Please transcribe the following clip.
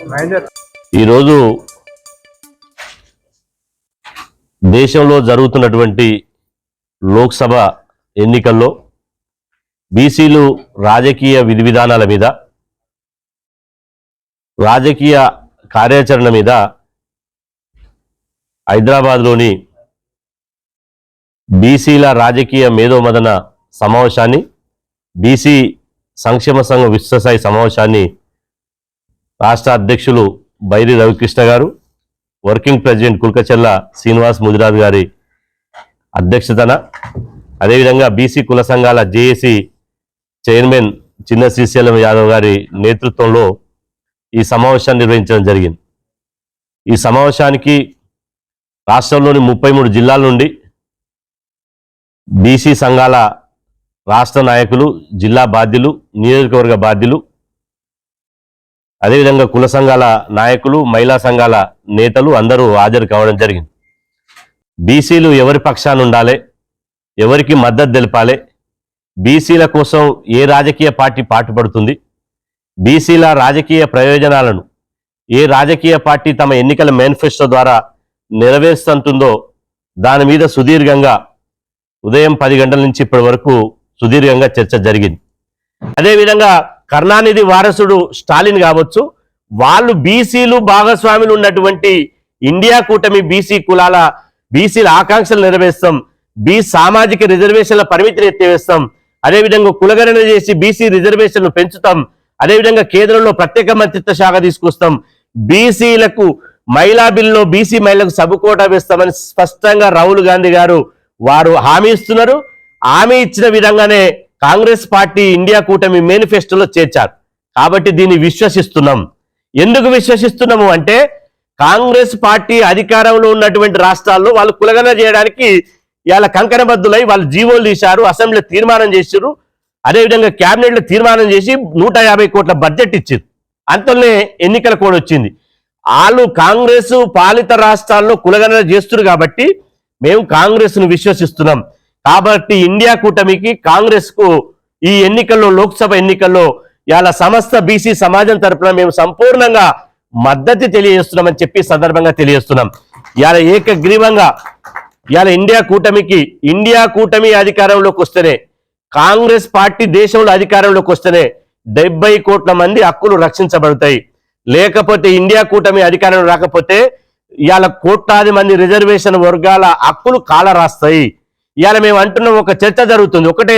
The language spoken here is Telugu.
ఈరోజు దేశంలో జరుగుతున్నటువంటి లోక్సభ ఎన్నికల్లో బీసీలు రాజకీయ విధి విధానాల మీద, రాజకీయ కార్యాచరణ మీద హైదరాబాద్లోని బీసీల రాజకీయ మేధోమదన సమావేశాన్ని, బీసీ సంక్షేమ సంఘం విశ్వస్థాయి సమావేశాన్ని రాష్ట్ర అధ్యక్షులు బైరి రవికృష్ణ గారు, వర్కింగ్ ప్రెసిడెంట్ కుల్కచర్ల శ్రీనివాస్ ముదిరాజ్ గారి అధ్యక్షతన, అదేవిధంగా బీసీ కుల సంఘాల జేఏసీ చైర్మన్ చిన్న శ్రీశైలం యాదవ్ గారి నేతృత్వంలో ఈ సమావేశాన్ని నిర్వహించడం జరిగింది. ఈ సమావేశానికి రాష్ట్రంలోని 33 జిల్లాల నుండి బీసీ సంఘాల రాష్ట్ర నాయకులు, జిల్లా బాధ్యులు, నియోజకవర్గ బాధ్యులు, అదేవిధంగా కుల సంఘాల నాయకులు, మహిళా సంఘాల నేతలు అందరూ హాజరు కావడం జరిగింది. బీసీలు ఎవరి పక్షాన ఉండాలి, ఎవరికి మద్దతు తెలపాలి, బీసీల కోసం ఏ రాజకీయ పార్టీ పాటుపడుతుంది, బీసీల రాజకీయ ప్రయోజనాలను ఏ రాజకీయ పార్టీ తమ ఎన్నికల మేనిఫెస్టో ద్వారా నెరవేరుస్తుందో దాని మీద సుదీర్ఘంగా ఉదయం 10 గంటల నుంచి ఇప్పటి వరకు సుదీర్ఘంగా చర్చ జరిగింది. అదేవిధంగా కరుణానిధి వారసుడు స్టాలిన్ కావచ్చు, వాళ్ళు బీసీలు భాగస్వాములు ఉన్నటువంటి ఇండియా కూటమి బీసీ కులాల బీసీల ఆకాంక్షలు నెరవేర్స్తాం, సామాజిక రిజర్వేషన్ల పరిమితిని ఎత్తివేస్తాం, అదేవిధంగా కులగణన చేసి బీసీ రిజర్వేషన్లు పెంచుతాం, అదేవిధంగా కేంద్రంలో ప్రత్యేక మంత్రిత్వ శాఖ తీసుకొస్తాం, బీసీలకు మహిళా బిల్లులో బీసీ మహిళలకు సబ్ కోటా వేస్తామని స్పష్టంగా రాహుల్ గాంధీ గారు వారు హామీ ఇస్తున్నారు. హామీ ఇచ్చిన విధంగానే కాంగ్రెస్ పార్టీ ఇండియా కూటమి మేనిఫెస్టోలో చేర్చారు. కాబట్టి దీన్ని విశ్వసిస్తున్నాం. ఎందుకు విశ్వసిస్తున్నాము అంటే, కాంగ్రెస్ పార్టీ అధికారంలో ఉన్నటువంటి రాష్ట్రాల్లో వాళ్ళు కులగణన చేయడానికి ఇవాళ కంకణబద్దులై వాళ్ళు జీవోలు తీశారు, అసెంబ్లీలో తీర్మానం చేశారు, అదేవిధంగా క్యాబినెట్లో తీర్మానం చేసి 150 కోట్ల బడ్జెట్ ఇచ్చారు. అంతలోనే ఎన్నికల కోడ్ వచ్చింది. వాళ్ళు కాంగ్రెస్ పాలిత రాష్ట్రాల్లో కులగణన చేస్తున్నారు కాబట్టి మేము కాంగ్రెస్ను విశ్వసిస్తున్నాం. కాబట్టి ఇండియా కూటమికి, కాంగ్రెస్కు ఈ ఎన్నికల్లో, లోక్సభ ఎన్నికల్లో ఇవాళ సమస్త బీసీ సమాజం తరఫున మేము సంపూర్ణంగా మద్దతు తెలియజేస్తున్నామని చెప్పి సందర్భంగా తెలియజేస్తున్నాం. ఇవాళ ఏకగ్రీవంగా ఇవాళ ఇండియా కూటమి అధికారంలోకి వస్తేనే, కాంగ్రెస్ పార్టీ దేశంలో అధికారంలోకి వస్తేనే 70 కోట్ల మంది హక్కులు రక్షించబడతాయి. లేకపోతే ఇండియా కూటమి అధికారం రాకపోతే ఇవాళ కోట్లాది మంది రిజర్వేషన్ వర్గాల హక్కులు కాలరాస్తాయి. ఇవాళ మేము అంటున్నాం, ఒక చర్చ జరుగుతుంది. ఒకటే